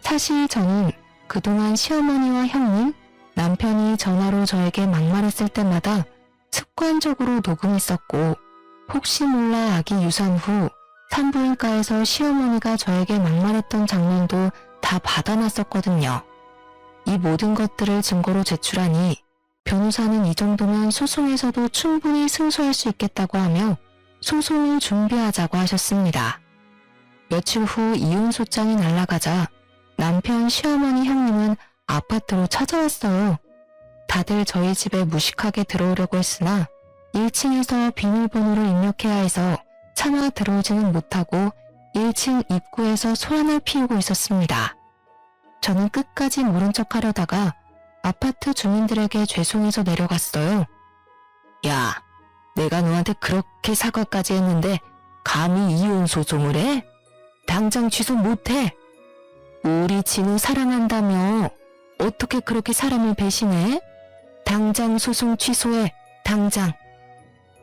사실 저는 그동안 시어머니와 형님, 남편이 전화로 저에게 막말했을 때마다 습관적으로 녹음했었고 혹시 몰라 아기 유산 후 산부인과에서 시어머니가 저에게 막말했던 장면도 다 받아놨었거든요. 이 모든 것들을 증거로 제출하니 변호사는 이 정도면 소송에서도 충분히 승소할 수 있겠다고 하며 소송을 준비하자고 하셨습니다. 며칠 후 이혼 소장이 날아가자 남편, 시어머니, 형님은 아파트로 찾아왔어요. 다들 저희 집에 무식하게 들어오려고 했으나 1층에서 비밀번호를 입력해야 해서 차마 들어오지는 못하고 1층 입구에서 소란을 피우고 있었습니다. 저는 끝까지 모른 척 하려다가 아파트 주민들에게 죄송해서 내려갔어요. 야, 내가 너한테 그렇게 사과까지 했는데 감히 이혼 소송을 해? 당장 취소 못해. 우리 진우 사랑한다며. 어떻게 그렇게 사람을 배신해? 당장 소송 취소해. 당장.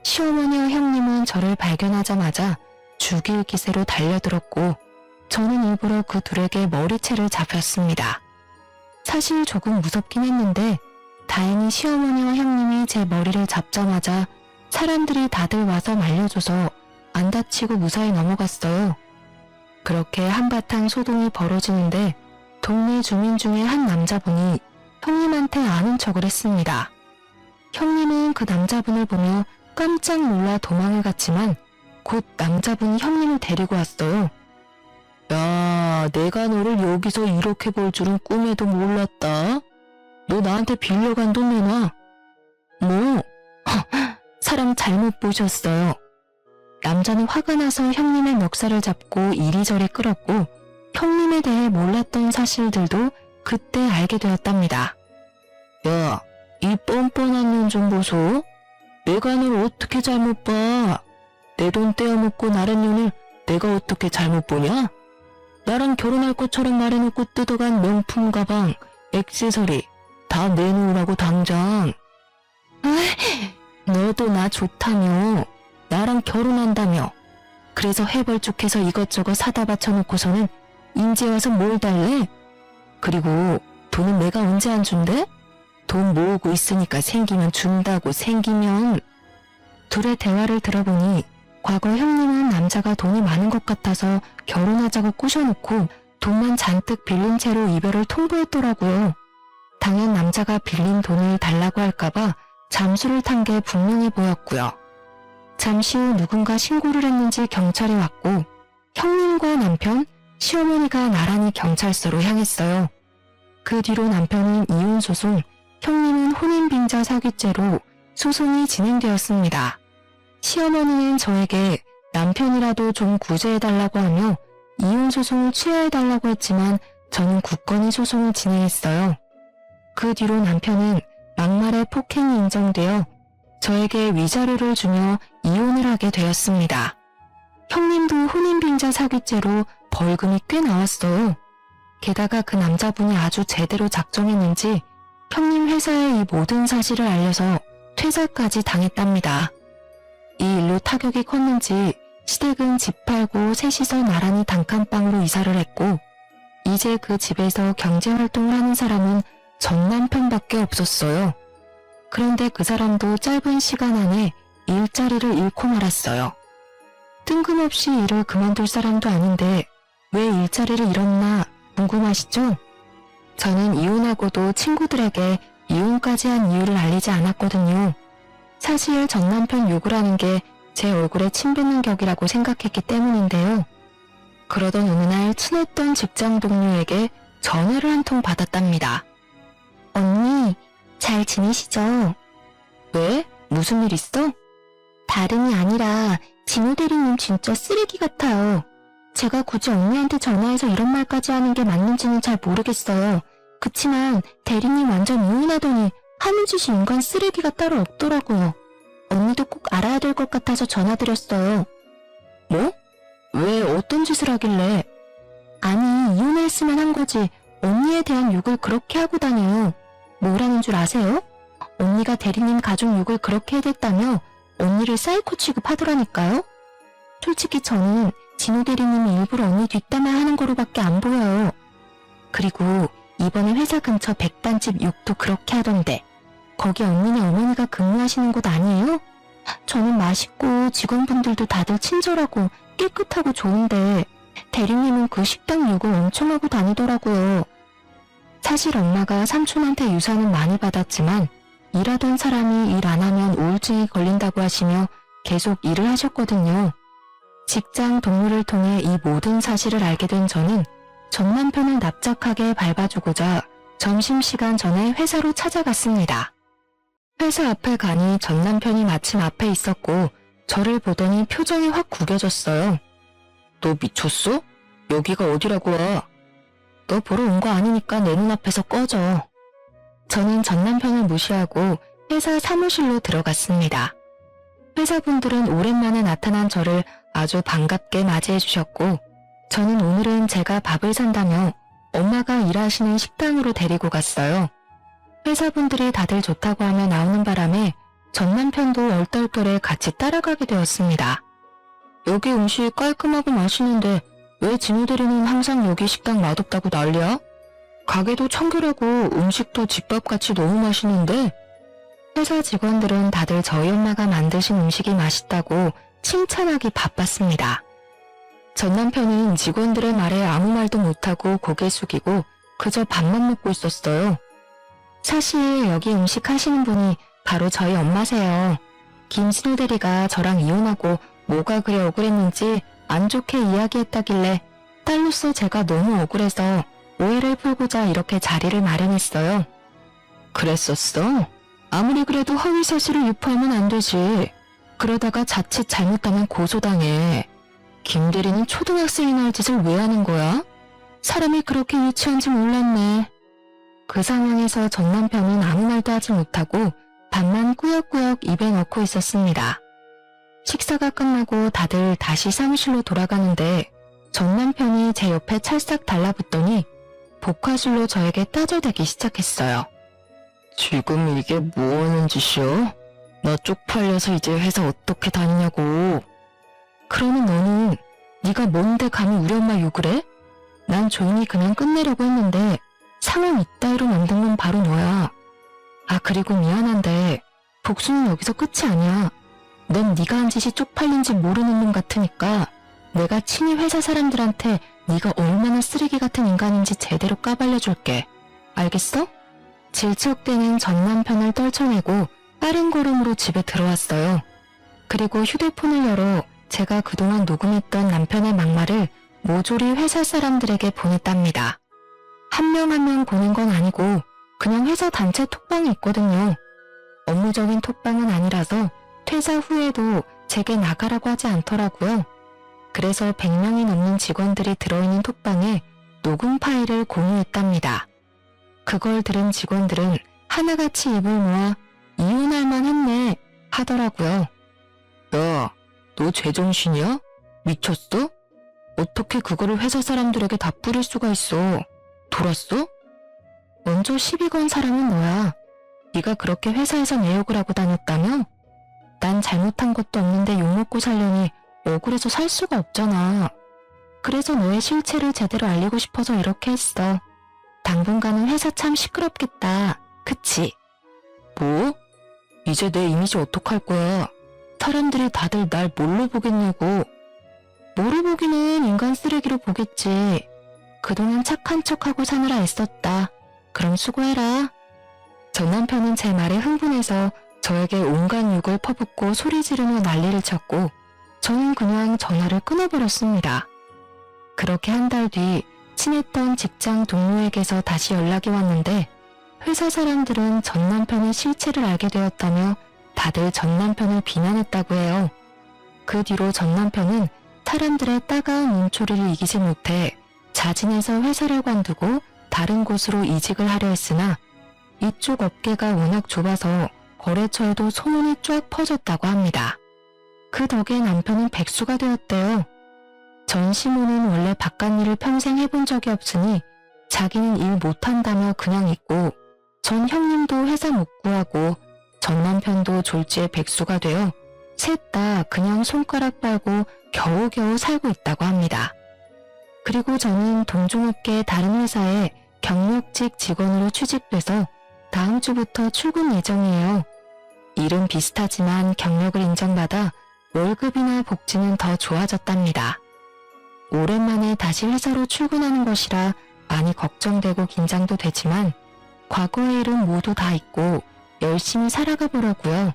시어머니와 형님은 저를 발견하자마자 죽일 기세로 달려들었고 저는 일부러 그 둘에게 머리채를 잡혔습니다. 사실 조금 무섭긴 했는데 다행히 시어머니와 형님이 제 머리를 잡자마자 사람들이 다들 와서 말려줘서 안 다치고 무사히 넘어갔어요. 그렇게 한바탕 소동이 벌어지는데 동네 주민 중에 한 남자분이 형님한테 아는 척을 했습니다. 형님은 그 남자분을 보며 깜짝 놀라 도망을 갔지만 곧 남자분이 형님을 데리고 왔어요. 야, 내가 너를 여기서 이렇게 볼 줄은 꿈에도 몰랐다. 너 나한테 빌려간 돈 내놔. 뭐? 사람 잘못 보셨어요. 남자는 화가 나서 형님의 멱살을 잡고 이리저리 끌었고 형님에 대해 몰랐던 사실들도 그때 알게 되었답니다. 야, 이 뻔뻔한 눈 좀 보소. 내가 널 어떻게 잘못 봐. 내 돈 떼어먹고 나른 년을 내가 어떻게 잘못 보냐? 나랑 결혼할 것처럼 말해놓고 뜯어간 명품 가방, 액세서리 다 내놓으라고 당장. 너도 나 좋다며. 나랑 결혼한다며. 그래서 해벌쭉해서 이것저것 사다 바쳐놓고서는 인제 와서 뭘 달래? 그리고 돈은 내가 언제 안 준대? 돈 모으고 있으니까 생기면 준다고. 생기면. 둘의 대화를 들어보니 과거 형님은 남자가 돈이 많은 것 같아서 결혼하자고 꼬셔놓고 돈만 잔뜩 빌린 채로 이별을 통보했더라고요. 당연 남자가 빌린 돈을 달라고 할까봐 잠수를 탄 게 분명해 보였고요. 잠시 후 누군가 신고를 했는지 경찰이 왔고 형님과 남편, 시어머니가 나란히 경찰서로 향했어요. 그 뒤로 남편은 이혼소송, 형님은 혼인빙자 사기죄로 소송이 진행되었습니다. 시어머니는 저에게 남편이라도 좀 구제해달라고 하며 이혼소송을 취하해달라고 했지만 저는 굳건히 소송을 진행했어요. 그 뒤로 남편은 막말에 폭행이 인정되어 저에게 위자료를 주며 이혼을 하게 되었습니다. 형님도 혼인빙자 사기죄로 벌금이 꽤 나왔어요. 게다가 그 남자분이 아주 제대로 작정했는지 형님 회사에 이 모든 사실을 알려서 퇴사까지 당했답니다. 이 일로 타격이 컸는지 시댁은 집 팔고 셋이서 나란히 단칸방으로 이사를 했고 이제 그 집에서 경제활동을 하는 사람은 전 남편밖에 없었어요. 그런데 그 사람도 짧은 시간 안에 일자리를 잃고 말았어요. 뜬금없이 일을 그만둘 사람도 아닌데 왜 일자리를 잃었나 궁금하시죠? 저는 이혼하고도 친구들에게 이혼까지 한 이유를 알리지 않았거든요. 사실 전 남편 욕을 하는 게 제 얼굴에 침 뱉는 격이라고 생각했기 때문인데요. 그러던 어느 날 친했던 직장 동료에게 전화를 한 통 받았답니다. 언니, 잘 지내시죠? 왜? 무슨 일 있어? 다름이 아니라 진호 대리님 진짜 쓰레기 같아요. 제가 굳이 언니한테 전화해서 이런 말까지 하는 게 맞는지는 잘 모르겠어요. 그치만 대리님 완전 이혼하더니 하는 짓이 인간 쓰레기가 따로 없더라고요. 언니도 꼭 알아야 될 것 같아서 전화드렸어요. 뭐? 왜 어떤 짓을 하길래? 아니, 이혼했으면 한 거지. 언니에 대한 욕을 그렇게 하고 다녀요. 뭐라는 줄 아세요? 언니가 대리님 가족 욕을 그렇게 해댔다며 언니를 사이코 취급하더라니까요. 솔직히 저는 진호 대리님이 일부러 언니 뒷담화 하는 거로밖에 안 보여요. 그리고 이번에 회사 근처 백반집 욕도 그렇게 하던데 거기 언니네 어머니가 근무하시는 곳 아니에요? 저는 맛있고 직원분들도 다들 친절하고 깨끗하고 좋은데 대리님은 그 식당 욕을 엄청 하고 다니더라고요. 사실 엄마가 삼촌한테 유산은 많이 받았지만 일하던 사람이 일 안 하면 우울증이 걸린다고 하시며 계속 일을 하셨거든요. 직장 동료를 통해 이 모든 사실을 알게 된 저는 전 남편을 납작하게 밟아주고자 점심시간 전에 회사로 찾아갔습니다. 회사 앞에 가니 전 남편이 마침 앞에 있었고 저를 보더니 표정이 확 구겨졌어요. 너 미쳤어? 여기가 어디라고 와? 너 보러 온 거 아니니까 내 눈앞에서 꺼져. 저는 전 남편을 무시하고 회사 사무실로 들어갔습니다. 회사분들은 오랜만에 나타난 저를 아주 반갑게 맞이해 주셨고 저는 오늘은 제가 밥을 산다며 엄마가 일하시는 식당으로 데리고 갔어요. 회사분들이 다들 좋다고 하며 나오는 바람에 전 남편도 얼떨결에 같이 따라가게 되었습니다. 여기 음식 깔끔하고 맛있는데 왜 진우대리는 항상 여기 식당 맛없다고 난리야? 가게도 청결하고 음식도 집밥같이 너무 맛있는데? 회사 직원들은 다들 저희 엄마가 만드신 음식이 맛있다고 칭찬하기 바빴습니다. 전 남편은 직원들의 말에 아무 말도 못하고 고개 숙이고 그저 밥만 먹고 있었어요. 사실 여기 음식 하시는 분이 바로 저희 엄마세요. 김진우 대리가 저랑 이혼하고 뭐가 그리 억울했는지 안 좋게 이야기했다길래 딸로서 제가 너무 억울해서 오해를 풀고자 이렇게 자리를 마련했어요. 그랬었어? 아무리 그래도 허위 사실을 유포하면 안 되지. 그러다가 자칫 잘못하면 고소당해. 김 대리는 초등학생이나 할 짓을 왜 하는 거야? 사람이 그렇게 유치한지 몰랐네. 그 상황에서 전 남편은 아무 말도 하지 못하고 밥만 꾸역꾸역 입에 넣고 있었습니다. 식사가 끝나고 다들 다시 사무실로 돌아가는데 전 남편이 제 옆에 찰싹 달라붙더니 복화술로 저에게 따져대기 시작했어요. 지금 이게 뭐하는 짓이야? 나 쪽팔려서 이제 회사 어떻게 다니냐고. 그러면 너는 네가 뭔데 감히 우리 엄마 욕을 해? 난 조용히 그냥 끝내려고 했는데 상황 이따위로 만든 건 바로 너야. 아 그리고 미안한데 복수는 여기서 끝이 아니야. 넌 네가 한 짓이 쪽팔린지 모르는 놈 같으니까 내가 친히 회사 사람들한테 네가 얼마나 쓰레기 같은 인간인지 제대로 까발려줄게. 알겠어? 질척대는 전 남편을 떨쳐내고 빠른 걸음으로 집에 들어왔어요. 그리고 휴대폰을 열어 제가 그동안 녹음했던 남편의 막말을 모조리 회사 사람들에게 보냈답니다. 한 명 한 명 보낸 건 아니고 그냥 회사 단체 톡방이 있거든요. 업무적인 톡방은 아니라서 퇴사 후에도 제게 나가라고 하지 않더라고요. 그래서 100명이 넘는 직원들이 들어있는 톡방에 녹음 파일을 공유했답니다. 그걸 들은 직원들은 하나같이 입을 모아 이혼할 만했네 하더라고요. 야, 너 제정신이야? 미쳤어? 어떻게 그거를 회사 사람들에게 다 뿌릴 수가 있어? 돌았어? 먼저 시비 건 사람은 너야. 네가 그렇게 회사에서 내 욕을 하고 다녔다며? 난 잘못한 것도 없는데 욕먹고 살려니 억울해서 살 수가 없잖아. 그래서 너의 실체를 제대로 알리고 싶어서 이렇게 했어. 당분간은 회사 참 시끄럽겠다. 그치? 뭐? 이제 내 이미지 어떡할 거야? 사람들이 다들 날 뭘로 보겠냐고. 뭐로 보기는 인간 쓰레기로 보겠지. 그동안 착한 척하고 사느라 애썼다. 그럼 수고해라. 전 남편은 제 말에 흥분해서 저에게 온갖 욕을 퍼붓고 소리 지르며 난리를 쳤고 저는 그냥 전화를 끊어버렸습니다. 그렇게 한 달 뒤 친했던 직장 동료에게서 다시 연락이 왔는데 회사 사람들은 전 남편의 실체를 알게 되었다며 다들 전 남편을 비난했다고 해요. 그 뒤로 전 남편은 사람들의 따가운 눈초리를 이기지 못해 자진해서 회사를 관두고 다른 곳으로 이직을 하려 했으나 이쪽 업계가 워낙 좁아서 거래처에도 소문이 쫙 퍼졌다고 합니다. 그 덕에 남편은 백수가 되었대요. 전시모는 원래 바깥 일을 평생 해본 적이 없으니 자기는 일 못한다며 그냥 있고 전 형님도 회사 못 구하고 전 남편도 졸지에 백수가 되어 셋 다 그냥 손가락 빨고 겨우겨우 살고 있다고 합니다. 그리고 저는 동종업계의 다른 회사에 경력직 직원으로 취직돼서 다음 주부터 출근 예정이에요. 일은 비슷하지만 경력을 인정받아 월급이나 복지는 더 좋아졌답니다. 오랜만에 다시 회사로 출근하는 것이라 많이 걱정되고 긴장도 되지만 과거의 일은 모두 다 잊고 열심히 살아가 보려고요.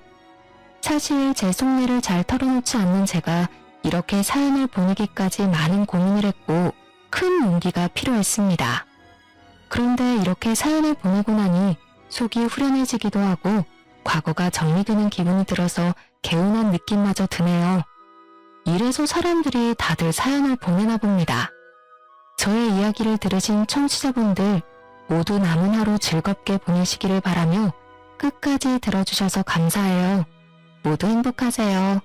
사실 제 속내를 잘 털어놓지 않는 제가 이렇게 사연을 보내기까지 많은 고민을 했고 큰 용기가 필요했습니다. 그런데 이렇게 사연을 보내고 나니 속이 후련해지기도 하고 과거가 정리되는 기분이 들어서 개운한 느낌마저 드네요. 이래서 사람들이 다들 사연을 보내나 봅니다. 저의 이야기를 들으신 청취자분들 모두 남은 하루 즐겁게 보내시기를 바라며 끝까지 들어주셔서 감사해요. 모두 행복하세요.